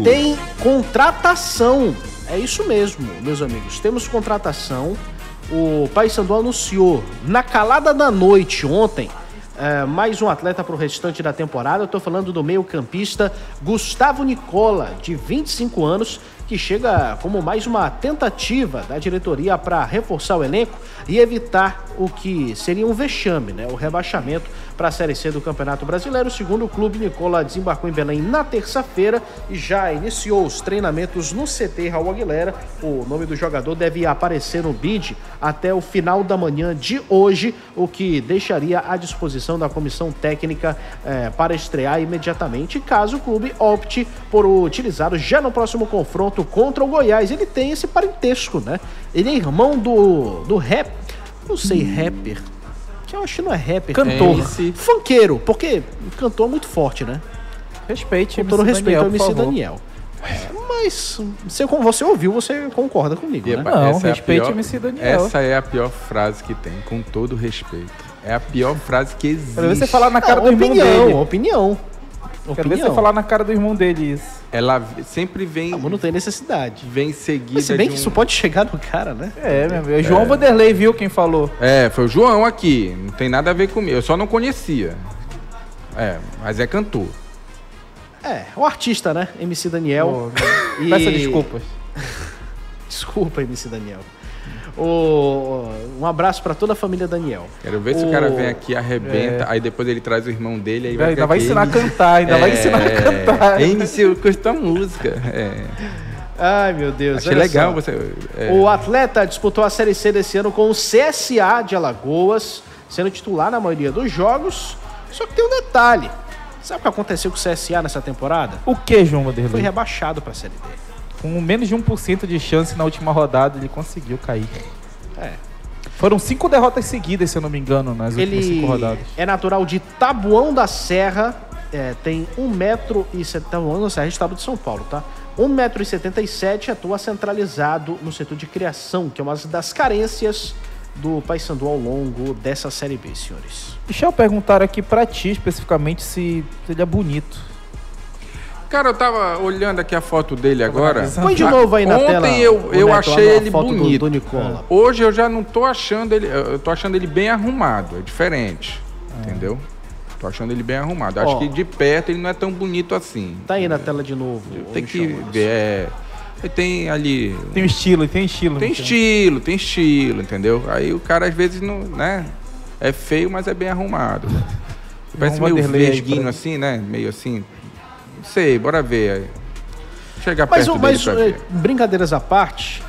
Tem contratação, é isso mesmo, meus amigos, temos contratação. O Paysandu anunciou na calada da noite ontem mais um atleta para o restante da temporada. Eu estou falando do meio-campista Gustavo Nicola, de 25 anos, que chega como mais uma tentativa da diretoria para reforçar o elenco e evitar o que seria um vexame, né? O rebaixamento para a Série C do Campeonato Brasileiro. Segundo o clube, Nicola desembarcou em Belém na terça-feira e já iniciou os treinamentos no CT Raul Aguilera. O nome do jogador deve aparecer no bid até o final da manhã de hoje, o que deixaria à disposição da comissão técnica para estrear imediatamente, caso o clube opte por utilizá-lo já no próximo confronto contra o Goiás. Ele tem esse parentesco, né? Ele é irmão do rap, não sei, rapper, que eu acho que não é rapper, cantor, funkeiro, porque cantor é muito forte, né? Respeite, com todo respeito ao MC Daniel. Mas você ouviu, você concorda comigo, né? Não, respeite o MC Daniel. Essa é a pior frase que tem, com todo respeito. É a pior frase que existe. Quero ver você falar na cara do irmão dele. Opinião. Quero ver você falar na cara do irmão dele isso. Ela sempre vem... Não tem necessidade. Vem seguida. Mas se bem que isso pode chegar no cara, né? Meu João Vanderlei, viu quem falou? Foi o João aqui. Não tem nada a ver comigo. Eu só não conhecia. Mas é cantor. O artista, né? MC Daniel. Peça desculpas. Desculpa, MC Daniel. Um abraço pra toda a família Daniel. Quero ver se o cara vem aqui, arrebenta, aí depois ele traz o irmão dele, aí ainda vai ensinar a cantar, vai ensinar a cantar. MC custa música. Ai, meu Deus. Achei legal você. O atleta disputou a Série C desse ano com o CSA de Alagoas, sendo titular na maioria dos jogos. Só que tem um detalhe. Sabe o que aconteceu com o CSA nessa temporada? O que, João Vanderlei? Foi rebaixado pra Série D. Com menos de 1% de chance na última rodada, ele conseguiu cair. Foram 5 derrotas seguidas, se eu não me engano, nas últimas 5 rodadas. É natural de Taboão da Serra, tem 1,70 m, Taboão da Serra, estado de São Paulo, tá? 1,77 m, atua centralizado no setor de criação, que é uma das carências do Paysandu ao longo dessa Série B, senhores. Deixa eu perguntar aqui pra ti, especificamente, se ele é bonito. Cara, eu tava olhando aqui a foto dele agora. Põe de novo aí na tela. Ontem eu achei ele bonito. Do Nicola. Hoje eu já não tô achando ele... Eu tô achando ele bem arrumado. É diferente. Entendeu? Tô achando ele bem arrumado. Acho que de perto ele não é tão bonito assim. Tá aí na tela de novo. Tem que ver. Ele tem ali... Tem estilo, tem estilo. Tem estilo, entendeu? Aí o cara às vezes não... né? É feio, mas é bem arrumado. Parece meio vesguinho assim, né? Meio assim... Não sei, bora ver. Chegar perto dele pra ver. Brincadeiras à parte,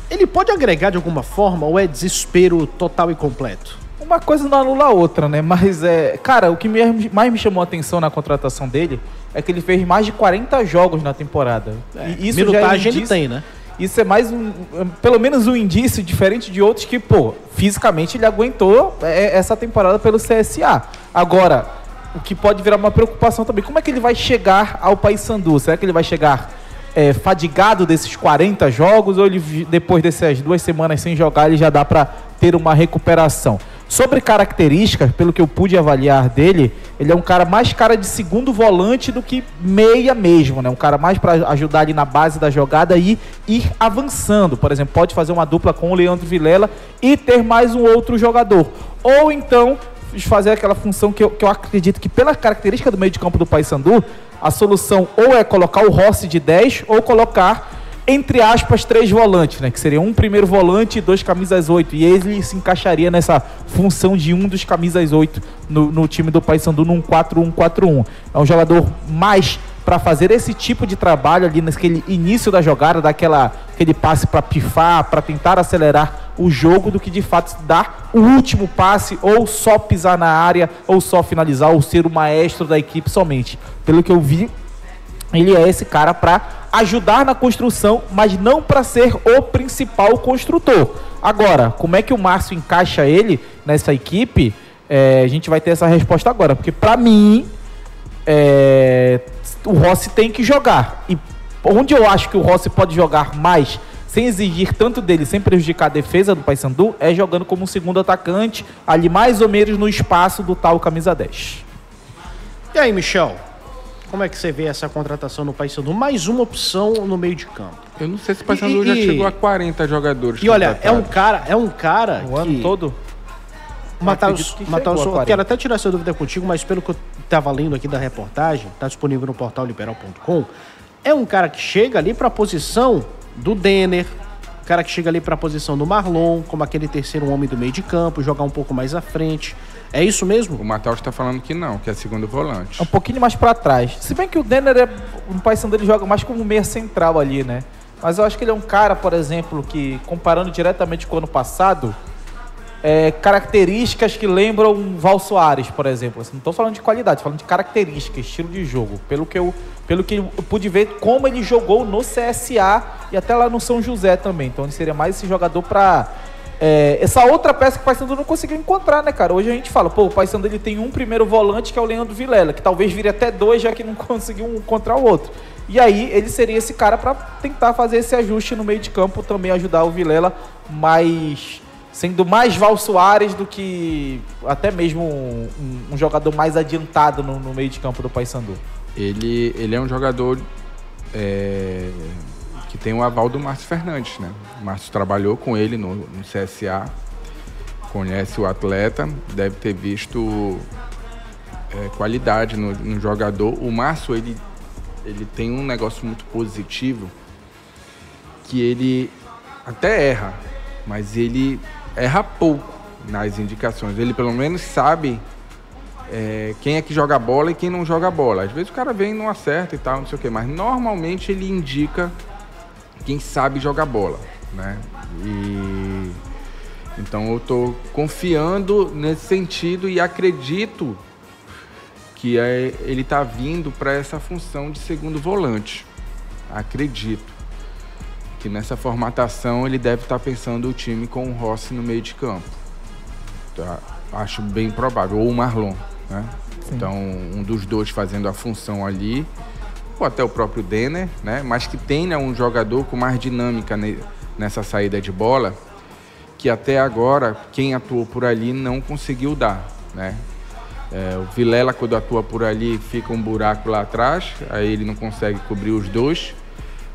ele pode agregar de alguma forma ou é desespero total e completo? Uma coisa não anula a outra, né? Mas, cara, o que mais me chamou a atenção na contratação dele é que ele fez mais de 40 jogos na temporada. E isso minutagem ele tem, né? Isso é mais pelo menos um indício diferente de outros que, fisicamente ele aguentou essa temporada pelo CSA. Agora... o que pode virar uma preocupação também. Como é que ele vai chegar ao Paysandu? Será que ele vai chegar fadigado desses 40 jogos ou ele, depois dessas 2 semanas sem jogar, ele já dá para ter uma recuperação? Sobre características, pelo que eu pude avaliar dele, ele é um cara mais cara de segundo volante do que meia mesmo, né? Um cara mais para ajudar ali na base da jogada e ir avançando. Por exemplo, pode fazer uma dupla com o Leandro Vilela e ter mais um outro jogador. Ou então... fazer aquela função que eu acredito que pela característica do meio de campo do Paysandu, a solução ou é colocar o Rossi de 10 ou colocar, entre aspas, 3 volantes, né? Que seria um primeiro volante e 2 camisas 8. E ele se encaixaria nessa função de um dos camisas 8 no time do Paysandu num 4-1-4-1. É um jogador mais para fazer esse tipo de trabalho ali naquele início da jogada, aquele passe para pifar, para tentar acelerar o jogo, do que de fato dar o último passe, ou só pisar na área, ou só finalizar, ou ser o maestro da equipe somente. Pelo que eu vi, ele é esse cara para ajudar na construção, mas não para ser o principal construtor. Agora, como é que o Márcio encaixa ele nessa equipe? A gente vai ter essa resposta agora, porque para mim o Rossi tem que jogar. E onde eu acho que o Rossi pode jogar mais, sem exigir tanto dele, sem prejudicar a defesa do Paysandu, é jogando como um segundo atacante, ali mais ou menos no espaço do tal camisa 10. E aí, Michel? Como é que você vê essa contratação no Paysandu? Mais uma opção no meio de campo. Eu não sei se o Paysandu já chegou a 40 jogadores. E olha, é um cara o ano todo? Matheus, quero até tirar essa dúvida contigo, mas pelo que eu estava lendo aqui da reportagem, está disponível no portal liberal.com, é um cara que chega ali para a posição do Denner, cara que chega ali para a posição do Marlon, como aquele terceiro homem do meio de campo, jogar um pouco mais à frente. É isso mesmo? O Matheus está falando que não, que é segundo volante. É um pouquinho mais para trás. Se bem que o Denner, no Paysandu, ele joga mais como meia central ali, né? Mas eu acho que ele é um cara, por exemplo, que, comparando diretamente com o ano passado, características que lembram o Val Soares, por exemplo. Assim, não estou falando de qualidade, falando de características, estilo de jogo. Pelo que eu pude ver como ele jogou no CSA e até lá no São José também. Então ele seria mais esse jogador para... essa outra peça que o Paysandu não conseguiu encontrar, né, cara? Hoje a gente fala, o Paysandu ele tem um primeiro volante que é o Leandro Vilela, que talvez vire até 2, já que não conseguiu encontrar o outro. E aí ele seria esse cara para tentar fazer esse ajuste no meio de campo, também ajudar o Vilela, mas sendo mais Val Soares do que até mesmo um jogador mais adiantado no meio de campo do Paysandu. Ele é um jogador que tem o aval do Márcio Fernandes, né? O Márcio trabalhou com ele no CSA, conhece o atleta, deve ter visto qualidade no jogador. O Márcio, ele tem um negócio muito positivo, que ele até erra, mas ele erra pouco nas indicações. Ele pelo menos sabe quem é que joga bola e quem não joga bola. Às vezes o cara vem e não acerta e tal, não sei o quê, mas normalmente ele indica quem sabe jogar bola, né? Então eu tô confiando nesse sentido e acredito que ele tá vindo para essa função de segundo volante. Acredito que nessa formatação ele deve estar pensando o time com o Rossi no meio de campo. Tá? Acho bem provável, ou o Marlon, né? Sim. Então um dos dois fazendo a função ali, ou até o próprio Denner, né? Mas que tenha um jogador com mais dinâmica nessa saída de bola, que até agora quem atuou por ali não conseguiu dar, né? O Vilela, quando atua por ali, fica um buraco lá atrás, aí ele não consegue cobrir os dois.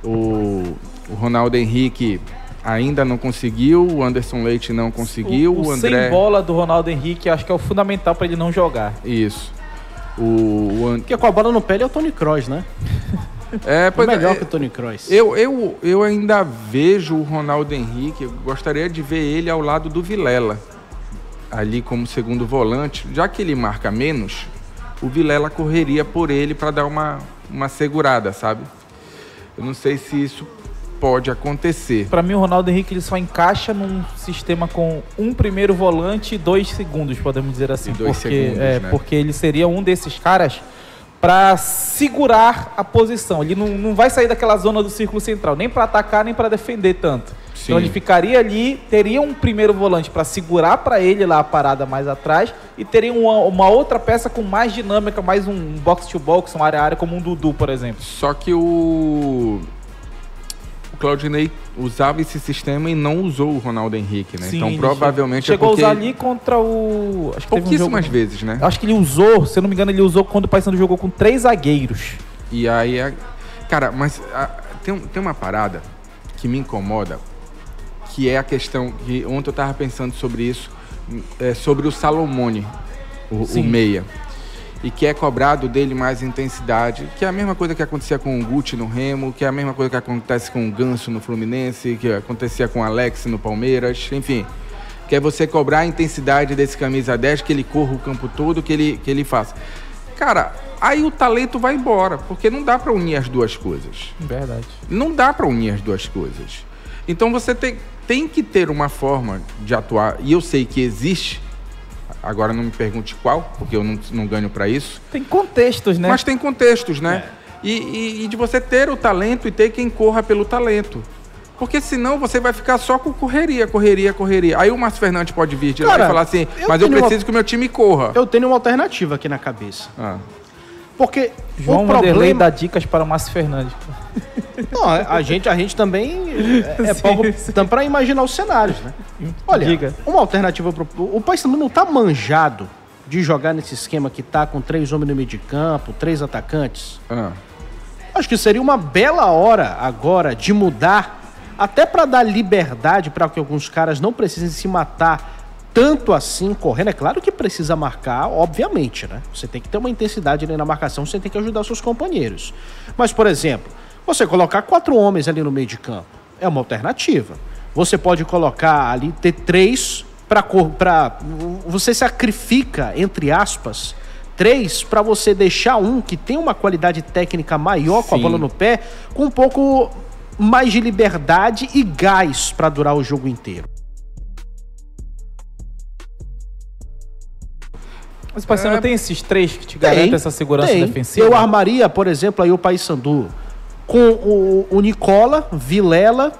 O Ronaldo Henrique ainda não conseguiu, o Anderson Leite não conseguiu, o André... sem bola do Ronaldo Henrique acho que é o fundamental para ele não jogar. Isso. Porque com a bola no pé ele é o Toni Kroos, né? Melhor que o Toni Kroos. Eu ainda vejo o Ronaldo Henrique, eu gostaria de ver ele ao lado do Vilela, ali como segundo volante. Já que ele marca menos, o Vilela correria por ele para dar uma segurada, sabe? Eu não sei se isso pode acontecer. Para mim, o Ronaldo Henrique ele só encaixa num sistema com um primeiro volante e 2 segundos, podemos dizer assim. Porque ele seria um desses caras para segurar a posição. Ele não vai sair daquela zona do círculo central, nem para atacar, nem para defender tanto. Sim. Então ele ficaria ali, teria um primeiro volante para segurar para ele lá a parada mais atrás e teria uma outra peça com mais dinâmica, mais um box-to-box, um área-a-área, como um Dudu, por exemplo. Só que o Claudinei usava esse sistema e não usou o Ronaldo Henrique, né? Sim, então provavelmente chegou a usar ali contra o... Acho que pouquíssimas vezes, né? Acho que ele usou, se eu não me engano, ele usou quando o Paysandu jogou com 3 zagueiros. E aí... Cara, mas tem uma parada que me incomoda, que é a questão que ontem eu tava pensando sobre isso, sobre o Salomone, o meia. E que é cobrado dele mais intensidade, que é a mesma coisa que acontecia com o Guti no Remo, que é a mesma coisa que acontece com o Ganso no Fluminense, que acontecia com o Alex no Palmeiras, enfim. Que é você cobrar a intensidade desse camisa 10, que ele corra o campo todo, que ele faça. Cara, aí o talento vai embora, porque não dá para unir as duas coisas. Verdade. Não dá para unir as duas coisas. Então você tem que ter uma forma de atuar, e eu sei que existe. Agora não me pergunte qual, porque eu não ganho para isso. Tem contextos, né? Mas tem contextos, né? E de você ter o talento e ter quem corra pelo talento. Porque senão você vai ficar só com correria. Aí o Márcio Fernandes pode vir de lá e falar assim, mas eu preciso que o meu time corra. Eu tenho uma alternativa aqui na cabeça. Porque João Vanderlei dá dicas para o Márcio Fernandes. Não, a gente também é pouco para imaginar os cenários, né? Olha, uma alternativa o Paysandu não tá manjado de jogar nesse esquema que tá com 3 homens no meio de campo, 3 atacantes? Acho que seria uma bela hora agora de mudar, até para dar liberdade para que alguns caras não precisem se matar tanto assim correndo. É claro que precisa marcar, obviamente, né? Você tem que ter uma intensidade ali na marcação, você tem que ajudar seus companheiros. Mas, por exemplo, você colocar 4 homens ali no meio de campo é uma alternativa. Você pode colocar ali, ter 3 para você sacrifica, entre aspas, 3 para você deixar um que tem uma qualidade técnica maior com a bola no pé, com um pouco mais de liberdade e gás para durar o jogo inteiro. Mas o Paysandu tem esses 3 que te garantem essa segurança defensiva? Eu armaria, por exemplo, aí o Paysandu com o Nicola, Vilela,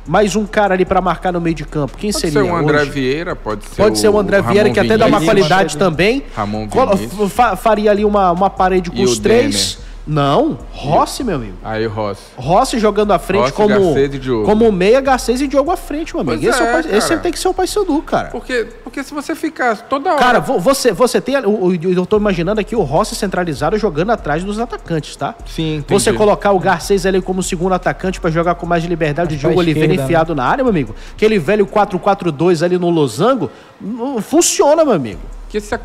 mais um cara ali para marcar no meio de campo. Quem seria? Pode ser o André Vieira, pode ser o André Vieira, que até dá uma qualidade também. Ramon Vinícius. Faria ali uma parede com os 3. Não, Rossi, meu amigo. Aí o Rossi. Rossi jogando à frente como meia, Garcês e Diogo à frente, meu amigo. Esse tem que ser o Paysandu, cara. Porque se você ficar toda hora... Cara, você tem... Eu tô imaginando aqui o Rossi centralizado jogando atrás dos atacantes, tá? Sim, entendi. Você colocar o Garcês ali como segundo atacante pra jogar com mais liberdade, o Diogo Oliveira enfiado na área, meu amigo. Aquele velho 4-4-2 ali no losango, funciona, meu amigo. Porque se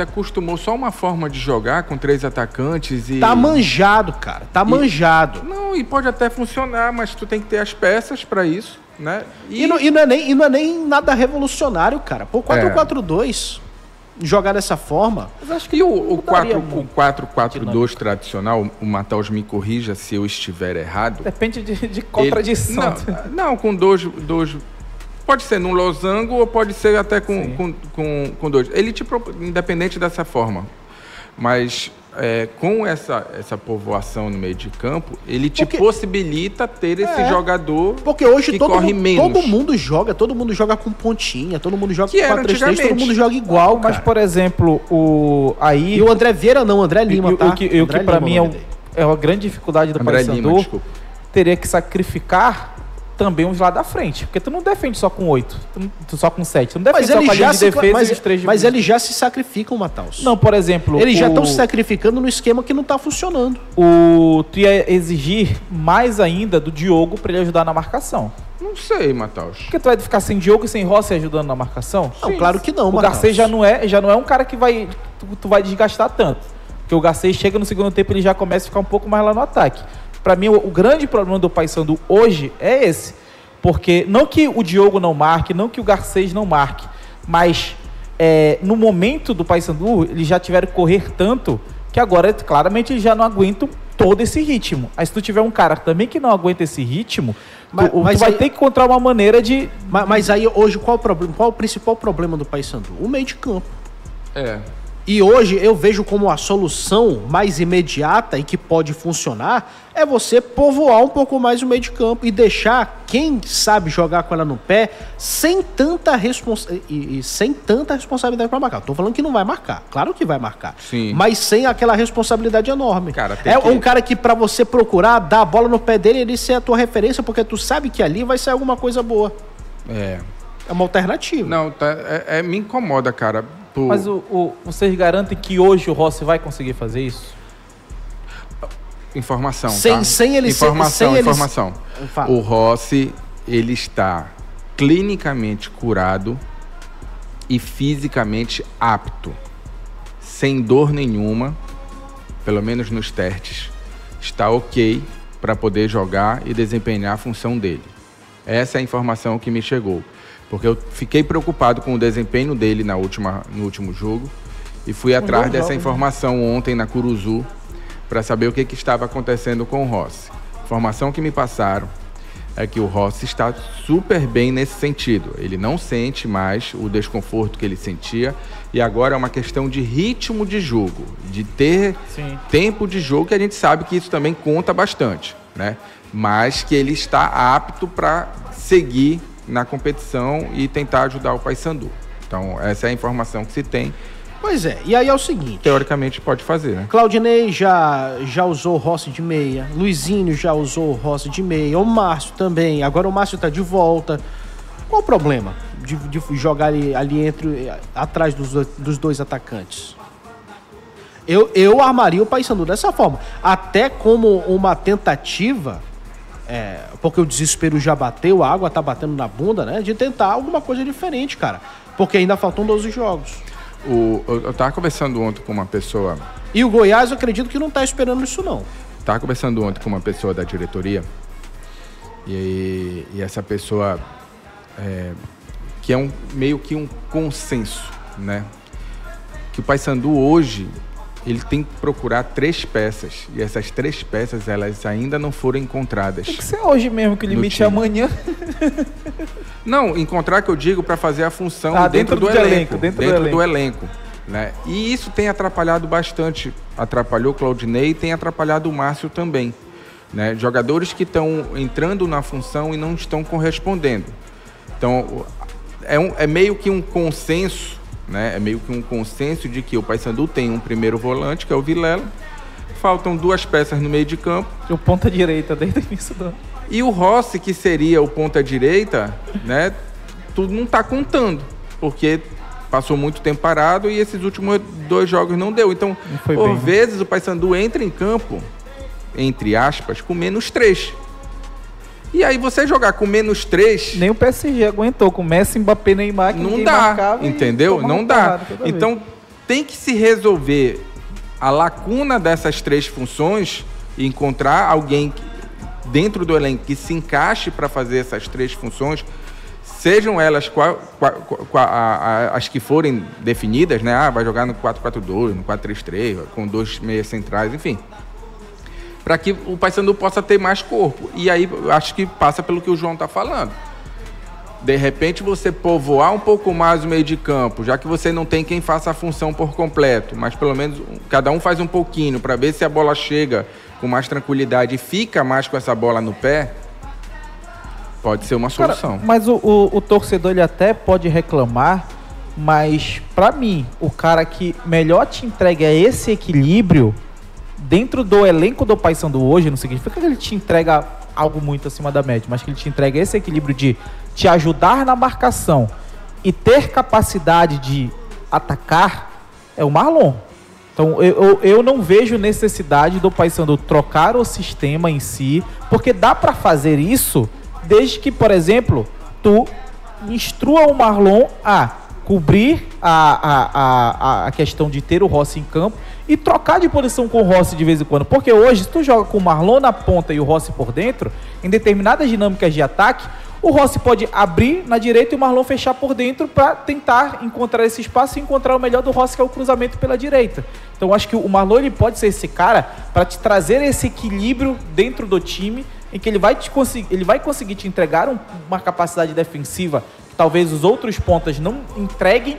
acostumou só uma forma de jogar com 3 atacantes e... Tá manjado, cara. Manjado. Não, e pode até funcionar, mas tu tem que ter as peças pra isso, né? E não é nem nada revolucionário, cara. Pô, 4-4-2, jogar dessa forma... Mas acho que o 4-4-2 tradicional, o Matheus me corrija se eu estiver errado... Depende de contradição. Não, com dois... Pode ser num losango ou pode ser até com 2. Ele independente dessa forma. Mas com essa povoação no meio de campo, ele te possibilita ter esse jogador porque hoje que corre menos. Todo mundo joga com pontinha, todo mundo joga com 4-3-3, todo mundo joga igual, cara. Mas, por exemplo, E o André Vieira não, o André Lima, tá? O que pra mim é uma grande dificuldade do Paysandu, teria que sacrificar também uns lá da frente. Porque tu não defende só com 8, só com 7. Tu não defende só com a linha de defesa e os 3 de... Mas eles já se sacrificam, Matheus. Não, por exemplo... Eles já estão se sacrificando no esquema que não tá funcionando. Tu ia exigir mais ainda do Diogo pra ele ajudar na marcação. Não sei, Matheus. Porque tu vai ficar sem Diogo e sem Rossi ajudando na marcação? Não, claro que não, Matheus. O Garcês já não é um cara que tu vai desgastar tanto. Porque o Garcês chega no segundo tempo, ele já começa a ficar um pouco mais lá no ataque. Pra mim, o grande problema do Paysandu hoje é esse. Porque não que o Diogo não marque, não que o Garcês não marque, mas no momento do Paysandu, eles já tiveram que correr tanto que agora, claramente, eles já não aguentam todo esse ritmo. Aí se tu tiver um cara também que não aguenta esse ritmo, tu vai ter que encontrar uma maneira de... Mas aí, hoje, qual o principal problema do Paysandu? O meio de campo. E hoje eu vejo como a solução mais imediata e que pode funcionar é você povoar um pouco mais o meio de campo e deixar quem sabe jogar com ela no pé sem tanta responsabilidade para marcar. Tô falando que não vai marcar, claro que vai marcar, Sim. mas sem aquela responsabilidade enorme. Cara, um cara que para você procurar dar a bola no pé dele, ele ser a tua referência, porque tu sabe que ali vai ser alguma coisa boa. É uma alternativa. Não, me incomoda, cara. Mas vocês garantem que hoje o Rossi vai conseguir fazer isso? Informação, sem ele informação. O Rossi, ele está clinicamente curado e fisicamente apto, sem dor nenhuma, pelo menos nos testes, está ok para poder jogar e desempenhar a função dele. Essa é a informação que me chegou. Porque eu fiquei preocupado com o desempenho dele no último jogo e fui atrás dessa informação ontem na Curuzu para saber o que estava acontecendo com o Rossi. A informação que me passaram é que o Rossi está super bem nesse sentido. Ele não sente mais o desconforto que ele sentia e agora é uma questão de ritmo de jogo, de ter tempo de jogo, que a gente sabe que isso também conta bastante, né? Mas que ele está apto para seguir na competição e tentar ajudar o Paysandu. Então, essa é a informação que se tem. Pois é, e aí é o seguinte... Teoricamente pode fazer, né? Claudinei já usou o Rossi de meia, Luizinho já usou o Rossi de meia, o Márcio também, agora o Márcio tá de volta. Qual o problema de jogar ali atrás dos dois atacantes? Eu armaria o Paysandu dessa forma. Até como uma tentativa, porque o desespero já bateu, a água tá batendo na bunda, né? De tentar alguma coisa diferente, cara. Porque ainda faltam 12 jogos. Eu tava conversando ontem com uma pessoa... E o Goiás, eu acredito que não tá esperando isso, não. Tava conversando ontem com uma pessoa da diretoria. E essa pessoa... que é meio que um consenso, né? Que o Paysandu hoje... ele tem que procurar 3 peças. E essas 3 peças, elas ainda não foram encontradas. Tem que ser hoje mesmo, que o limite é amanhã. Não, encontrar que eu digo para fazer a função dentro do elenco. Dentro do elenco. Né? E isso tem atrapalhado bastante. Atrapalhou o Claudinei e tem atrapalhado o Márcio também. Né? Jogadores que estão entrando na função e não estão correspondendo. Então, é meio que um consenso, né? É meio que um consenso de que o Paysandu tem um primeiro volante, que é o Vilela. Faltam 2 peças no meio de campo. E o ponta-direita desde o início do ano. E o Rossi, que seria o ponta-direita, né? Tudo não está contando, porque passou muito tempo parado e esses últimos 2 jogos não deu. Então, por vezes, o Paysandu entra em campo, entre aspas, com -3. E aí você jogar com -3... Nem o PSG aguentou, com Messi, Mbappé, Neymar, que não dá, entendeu? Não dá. Então, tem que se resolver a lacuna dessas 3 funções e encontrar alguém dentro do elenco que se encaixe para fazer essas 3 funções, sejam elas as que forem definidas, né? Vai jogar no 4-4-2, no 4-3-3, com 2 meias centrais, enfim. Para que o Paysandu possa ter mais corpo. E aí, acho que passa pelo que o João está falando. De repente, você povoar um pouco mais o meio de campo, já que você não tem quem faça a função por completo, mas pelo menos cada um faz um pouquinho para ver se a bola chega com mais tranquilidade e fica mais com essa bola no pé, pode ser uma solução. Cara, mas o torcedor, ele até pode reclamar, mas para mim, o cara que melhor te entrega esse equilíbrio dentro do elenco do Paysandu hoje, não significa que ele te entrega algo muito acima da média, mas que ele te entrega esse equilíbrio de te ajudar na marcação e ter capacidade de atacar, é o Marlon. Então eu não vejo necessidade do Paysandu trocar o sistema em si, porque dá para fazer isso desde que, por exemplo, tu instrua o Marlon a cobrir a questão de ter o Rossi em campo e trocar de posição com o Rossi de vez em quando. Porque hoje, se tu joga com o Marlon na ponta e o Rossi por dentro, em determinadas dinâmicas de ataque, o Rossi pode abrir na direita e o Marlon fechar por dentro para tentar encontrar esse espaço e encontrar o melhor do Rossi, que é o cruzamento pela direita. Então, eu acho que o Marlon ele pode ser esse cara para te trazer esse equilíbrio dentro do time, em que ele vai conseguir te entregar uma capacidade defensiva que talvez os outros pontas não entreguem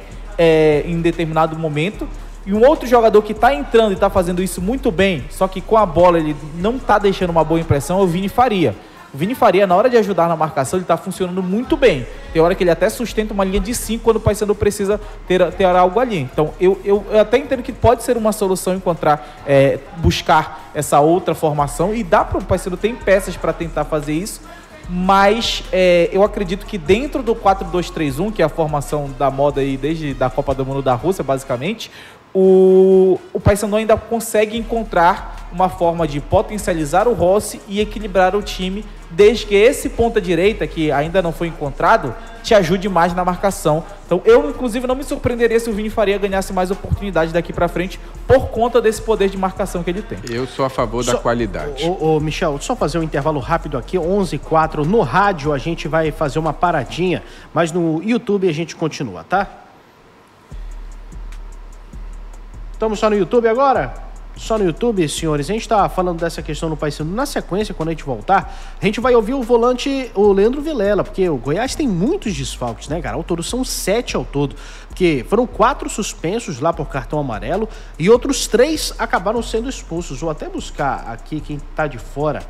em determinado momento. E um outro jogador que está entrando e está fazendo isso muito bem, só que com a bola ele não está deixando uma boa impressão, é o Vini Faria. O Vini Faria, na hora de ajudar na marcação, ele está funcionando muito bem. Tem hora que ele até sustenta uma linha de 5 quando o Paysandu precisa ter algo ali. Então, eu até entendo que pode ser uma solução encontrar, buscar essa outra formação. E dá para o Paysandu, tem peças para tentar fazer isso. Mas eu acredito que dentro do 4-2-3-1, que é a formação da moda aí desde a Copa do Mundo da Rússia, basicamente, o Paysandu ainda consegue encontrar uma forma de potencializar o Rossi e equilibrar o time, desde que esse ponta-direita, que ainda não foi encontrado, te ajude mais na marcação. Então, eu, inclusive, não me surpreenderia se o Vini Faria ganhasse mais oportunidade daqui pra frente por conta desse poder de marcação que ele tem. Eu sou a favor da qualidade. Michel, só fazer um intervalo rápido aqui, 11h04. No rádio a gente vai fazer uma paradinha, mas no YouTube a gente continua, tá? Estamos só no YouTube agora? Só no YouTube, senhores. A gente tá falando dessa questão no Paysandu. Na sequência, quando a gente voltar, a gente vai ouvir o volante, o Leandro Vilela, porque o Goiás tem muitos desfalques, né, cara? Ao todo são 7 ao todo, porque foram 4 suspensos lá por cartão amarelo e outros 3 acabaram sendo expulsos. Vou até buscar aqui quem tá de fora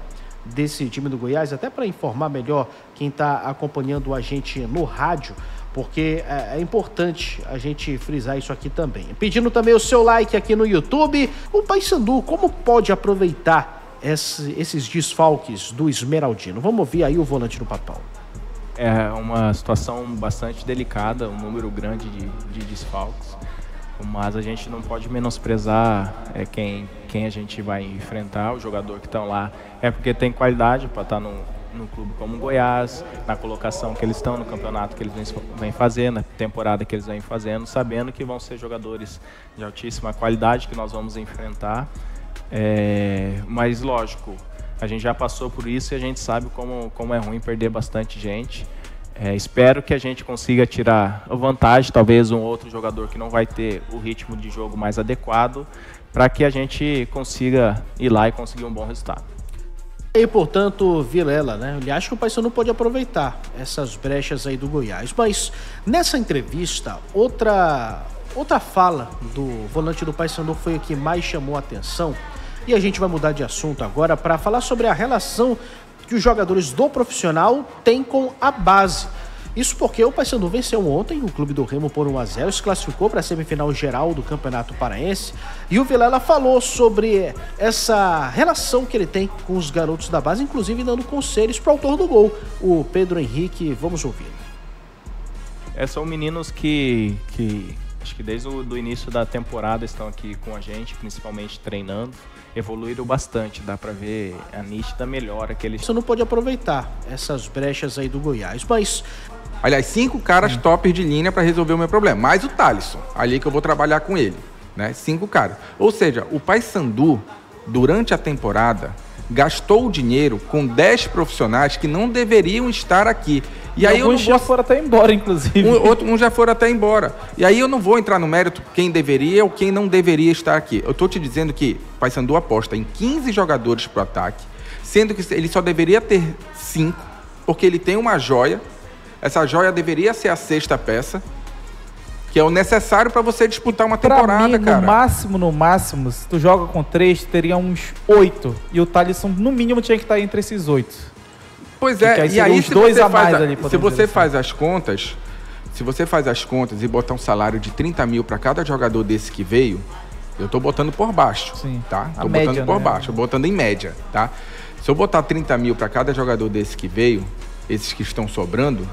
desse time do Goiás, até para informar melhor quem tá acompanhando a gente no rádio, porque é importante a gente frisar isso aqui também. Pedindo também o seu like aqui no YouTube. O Paysandu, como pode aproveitar esses desfalques do Esmeraldino? Vamos ouvir aí o volante do Papão. é uma situação bastante delicada, um número grande de desfalques, mas a gente não pode menosprezar quem a gente vai enfrentar. O jogador que estão lá é porque tem qualidade para estar no clube como o Goiás, na colocação que eles estão, no campeonato que eles vêm fazendo, na temporada que eles vêm fazendo, sabendo que vão ser jogadores de altíssima qualidade que nós vamos enfrentar. Mas, lógico, a gente já passou por isso e a gente sabe como é ruim perder bastante gente. Espero que a gente consiga tirar vantagem, talvez um outro jogador que não vai ter o ritmo de jogo mais adequado, para que a gente consiga ir lá e conseguir um bom resultado. E, portanto, Vilela, né? Ele acha que o Paysandu pode aproveitar essas brechas aí do Goiás. Mas, nessa entrevista, outra fala do volante do Paysandu foi o que mais chamou a atenção. E a gente vai mudar de assunto agora para falar sobre a relação que os jogadores do profissional têm com a base. Isso porque o Paysandu venceu ontem o Clube do Remo por 1-0, se classificou para a semifinal geral do Campeonato Paraense. E o Vilela falou sobre essa relação que ele tem com os garotos da base, inclusive dando conselhos para o autor do gol, o Pedro Henrique. Vamos ouvir. São meninos que acho que desde o início da temporada estão aqui com a gente, principalmente treinando. Evoluíram bastante, dá pra ver a nítida melhora que eles... Você não pode aproveitar essas brechas aí do Goiás, mas... Aliás, 5 caras tops de linha para resolver o meu problema, mais o Thalisson, ali que eu vou trabalhar com ele, né? 5 caras. Ou seja, o Paysandu, durante a temporada, gastou o dinheiro com 10 profissionais que não deveriam estar aqui. E aí alguns já foram até embora, inclusive. Uns já foram até embora. E aí eu não vou entrar no mérito quem deveria ou quem não deveria estar aqui. Eu estou te dizendo que o Paysandu aposta em 15 jogadores para o ataque, sendo que ele só deveria ter 5, porque ele tem uma joia. Essa joia deveria ser a 6ª peça, que é o necessário para você disputar uma temporada, pra mim, cara. No máximo, se tu joga com 3, teria uns 8. E o Thalisson, no mínimo, tinha que estar entre esses 8. Pois é, e aí se você faz as contas e botar um salário de 30 mil para cada jogador desse que veio, eu tô botando por baixo, sim, tá? Tô botando por baixo, botando em média, tá? Se eu botar 30 mil para cada jogador desse que veio, esses que estão sobrando,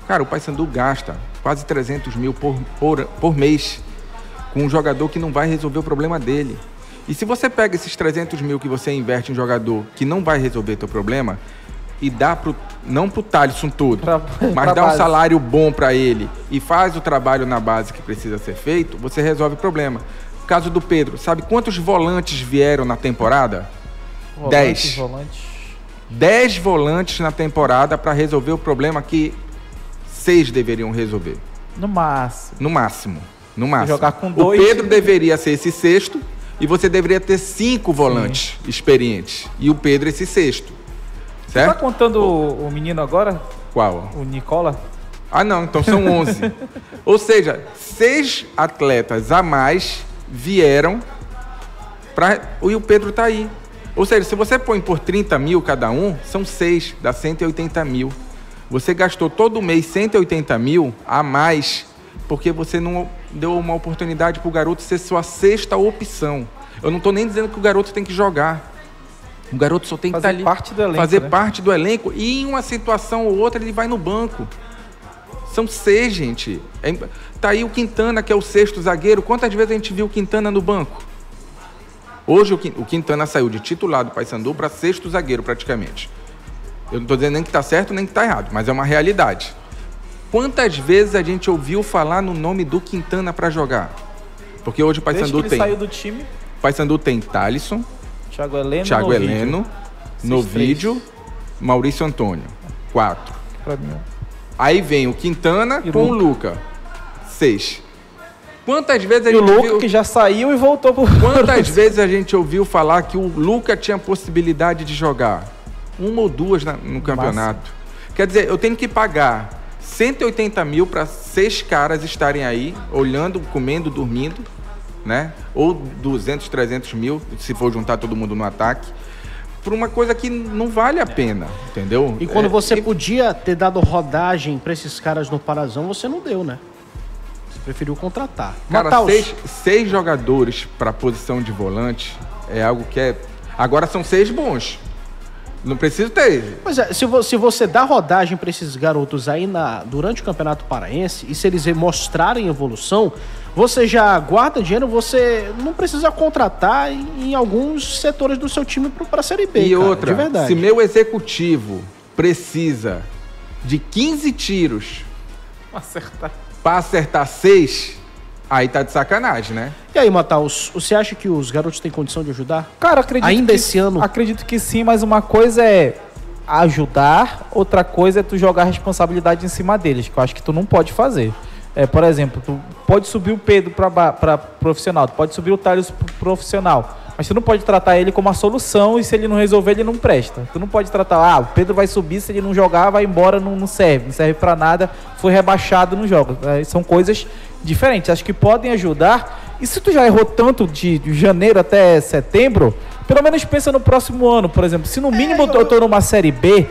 cara, o Paysandu gasta quase 300 mil por mês com um jogador que não vai resolver o problema dele. E se você pega esses 300 mil que você investe em um jogador que não vai resolver teu problema e dá não pro Thalisson todo, mas dá um salário bom para ele e faz o trabalho na base que precisa ser feito, você resolve o problema. No caso do Pedro, sabe quantos volantes vieram na temporada? 10. 10 volantes na temporada para resolver o problema que 6 deveriam resolver. No máximo. Jogar com 2. O Pedro deveria ser esse 6º e você deveria ter 5 volantes experientes. E o Pedro esse 6º. Certo? Você tá contando o menino agora? Qual? O Nicola? Ah, não. Então são 11. Ou seja, 6 atletas a mais vieram e o Pedro tá aí. Ou seja, se você põe por 30 mil cada um, são 6, dá 180 mil. Você gastou todo mês 180 mil a mais porque você não deu uma oportunidade para o garoto ser sua 6ª opção. Eu não estou nem dizendo que o garoto tem que jogar. O garoto só tem que estar ali, fazer parte do elenco e em uma situação ou outra ele vai no banco. São 6, gente. Tá aí o Quintana, que é o 6º zagueiro. Quantas vezes a gente viu o Quintana no banco? Hoje o Quintana saiu de titular do Paysandu para 6º zagueiro praticamente. Eu não estou dizendo nem que está certo nem que está errado, mas é uma realidade. Quantas vezes a gente ouviu falar no nome do Quintana para jogar? Porque hoje o Paysandu tem... saiu do time. O Paysandu tem Thalisson, Thiago Heleno, Novídio, Maurício Antônio. 4. Aí vem o Quintana com o Luca. 6. Quantas vezes a gente ouviu... o Luca que já saiu e voltou pro... Quantas vezes a gente ouviu falar que o Luca tinha possibilidade de jogar? 1 ou 2 no campeonato. Máximo. Quer dizer, eu tenho que pagar 180 mil para 6 caras estarem aí, olhando, comendo, dormindo, né? Ou 200, 300 mil, se for juntar todo mundo no ataque, por uma coisa que não vale a pena, entendeu? E quando você podia ter dado rodagem para esses caras no Parazão, você não deu, né? Você preferiu contratar. Cara, 6 jogadores para a posição de volante é algo que é... Agora são 6 bons. Não preciso ter. Pois é, se você dá rodagem para esses garotos aí durante o Campeonato Paraense, e se eles mostrarem evolução, você já guarda dinheiro, você não precisa contratar em alguns setores do seu time para a Série B, e cara, outra, de verdade. Se meu executivo precisa de 15 tiros para acertar 6, aí tá de sacanagem, né? E aí, Mataus, você acha que os garotos têm condição de ajudar? Cara, acredito ainda que, esse ano? Acredito que sim, mas uma coisa é ajudar, outra coisa é tu jogar a responsabilidade em cima deles, que eu acho que tu não pode fazer. Por exemplo, tu pode subir o Pedro para profissional, tu pode subir o Thales pro profissional, mas tu não pode tratar ele como uma solução e se ele não resolver, ele não presta. Tu não pode tratar, o Pedro vai subir, se ele não jogar, vai embora, não serve para nada, foi rebaixado, não joga. São coisas diferentes, acho que podem ajudar. E se tu já errou tanto de janeiro até setembro, pelo menos pensa no próximo ano, por exemplo. Se no mínimo eu tô numa Série B,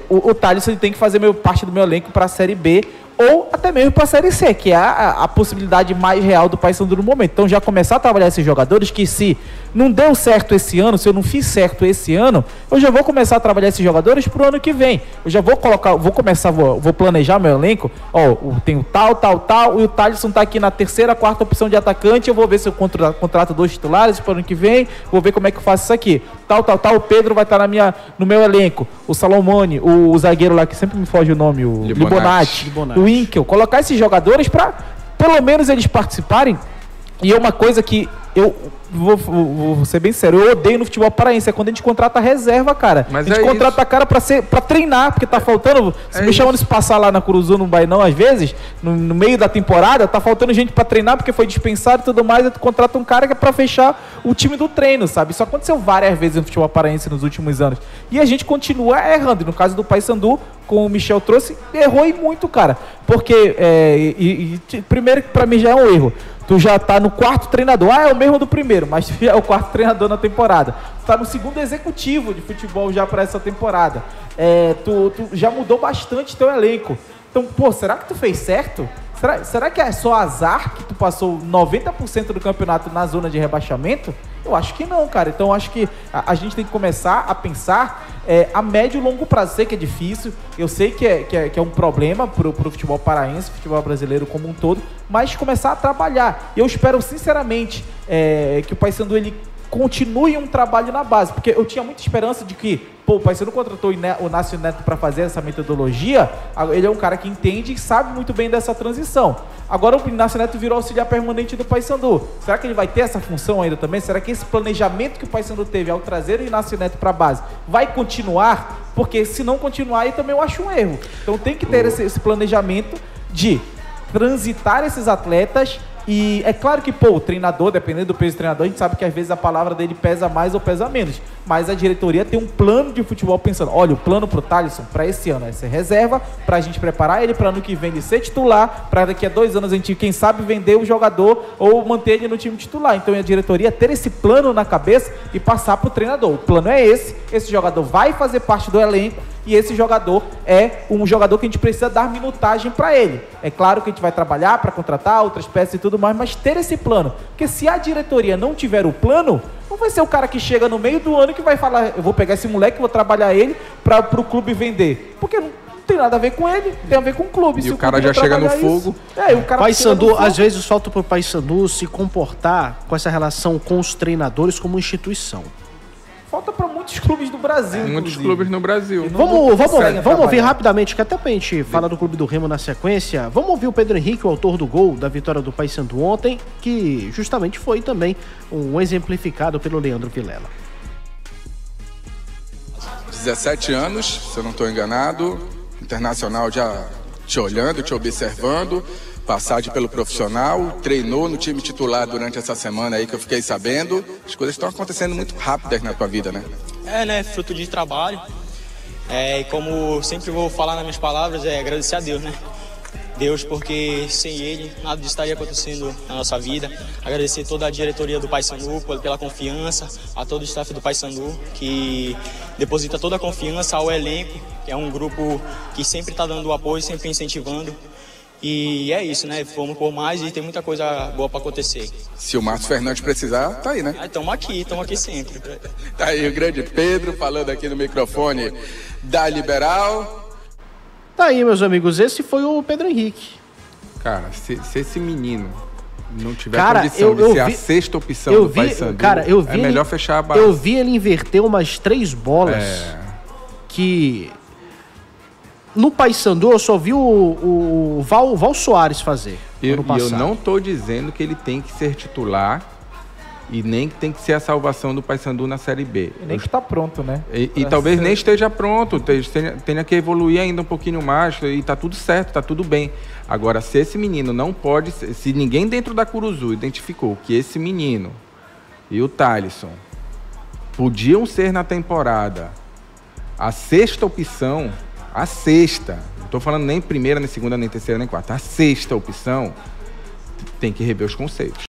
o Thales tem que fazer parte do meu elenco para a Série B, ou até mesmo para a Série C, que é a possibilidade mais real do Paysandu no momento. Então já começar a trabalhar esses jogadores que se não deu certo esse ano, se eu não fiz certo esse ano, eu já vou começar a trabalhar esses jogadores pro ano que vem. Eu já vou vou planejar meu elenco, tem o tal, e o Thaleson tá aqui na terceira, quarta opção de atacante, eu vou ver se eu contrato 2 titulares pro ano que vem, vou ver como é que eu faço isso aqui. O Pedro vai estar no meu elenco, o Salomone, o zagueiro lá que sempre me foge o nome, o Libonati. O Winkel, colocar esses jogadores para pelo menos eles participarem. E é uma coisa que eu vou ser bem sério, eu odeio no futebol paraense, é quando a gente contrata reserva, cara. Mas a gente contrata cara pra treinar, porque tá faltando, se me chamando de passar lá na Curuzu, no Bainão, às vezes, no meio da temporada, tá faltando gente pra treinar, porque foi dispensado e tudo mais, aí tu contrata um cara que é pra fechar o time do treino, sabe? Isso aconteceu várias vezes no futebol paraense nos últimos anos. E a gente continua errando, e no caso do Paysandu, como o Michel trouxe, errou e muito, cara. Porque, primeiro que pra mim já é um erro. Tu já tá no 4º treinador. É o mesmo do primeiro, mas tu já é o 4º treinador na temporada. Tu tá no 2º executivo de futebol já para essa temporada. Tu já mudou bastante teu elenco. Então, será que tu fez certo? Será que é só azar que tu passou 90% do campeonato na zona de rebaixamento? Eu acho que não, cara. Então, acho que a gente tem que começar a pensar a médio e longo prazo. Sei que é difícil, eu sei que é um problema pro futebol paraense, futebol brasileiro como um todo, mas começar a trabalhar. E eu espero, sinceramente, que o Paysandu ele continue um trabalho na base, porque eu tinha muita esperança de que, o Paysandu contratou o Nácio Neto para fazer essa metodologia. Ele é um cara que entende e sabe muito bem dessa transição. Agora o Nácio Neto virou auxiliar permanente do Paysandu. Será que ele vai ter essa função ainda também? Será que esse planejamento que o Paysandu teve ao trazer o Nácio Neto para a base vai continuar? Porque se não continuar, aí também eu acho um erro. Então tem que ter esse planejamento de transitar esses atletas. E é claro que, o treinador, dependendo do peso do treinador, a gente sabe que às vezes a palavra dele pesa mais ou pesa menos. Mas a diretoria tem um plano de futebol pensando, olha, o plano pro Thaleson para esse ano é ser reserva, pra gente preparar ele para ano que vem ele ser titular, para daqui a 2 anos a gente, quem sabe, vender o jogador ou manter ele no time titular. Então a diretoria ter esse plano na cabeça e passar pro treinador. O plano é esse jogador vai fazer parte do elenco e esse jogador é um jogador que a gente precisa dar minutagem para ele. É claro que a gente vai trabalhar para contratar outras peças e tudo mais, mas ter esse plano. Porque se a diretoria não tiver o plano, não vai ser o cara que chega no meio do ano que vai falar, eu vou pegar esse moleque, vou trabalhar ele para pro clube vender. Porque não tem nada a ver com ele, tem a ver com o clube. E se o cara já chega no fogo. O Paysandu, às vezes falta pro Paysandu se comportar com essa relação com os treinadores como instituição. Falta para muitos clubes do Brasil. Muitos clubes no Brasil. Vamos ouvir rapidamente, que até pra gente falar do Clube do Remo na sequência, vamos ouvir o Pedro Henrique, o autor do gol da vitória do Paysandu ontem, que justamente foi também um exemplificado pelo Leandro Vilela. 17 anos, se eu não estou enganado, internacional já te olhando, te observando, passagem pelo profissional, treinou no time titular durante essa semana aí que eu fiquei sabendo. As coisas estão acontecendo muito rápidas na tua vida, né? Fruto de trabalho. E como sempre vou falar nas minhas palavras, agradecer a Deus, né? Deus, porque sem Ele nada disso estaria acontecendo na nossa vida. Agradecer toda a diretoria do Paysandu pela confiança, a todo o staff do Paysandu que deposita toda a confiança ao elenco, que é um grupo que sempre está dando apoio, sempre incentivando. E é isso, né? Vamos por mais e tem muita coisa boa para acontecer. Se o Márcio Fernandes precisar, tá aí, né? Estamos aqui sempre. Tá aí o grande Pedro falando aqui no microfone da Liberal. Tá aí, meus amigos, esse foi o Pedro Henrique. Cara, se esse menino não tiver Cara, condição de ser a sexta opção do Paysandu, é melhor fechar a base. Eu vi ele inverter umas 3 bolas que... No Paysandu eu só vi o Val Soares fazer. E eu não tô dizendo que ele tem que ser titular e nem que tem que ser a salvação do Paysandu na Série B. E nem que tá pronto, né? E talvez nem esteja pronto, tenha que evoluir ainda um pouquinho mais e tá tudo certo, tá tudo bem. Agora, se esse menino não pode... Se ninguém dentro da Curuzu identificou que esse menino e o Thalisson podiam ser na temporada a sexta opção... A sexta, não estou falando nem primeira, nem segunda, nem terceira, nem quarta. A sexta opção tem que rever os conceitos.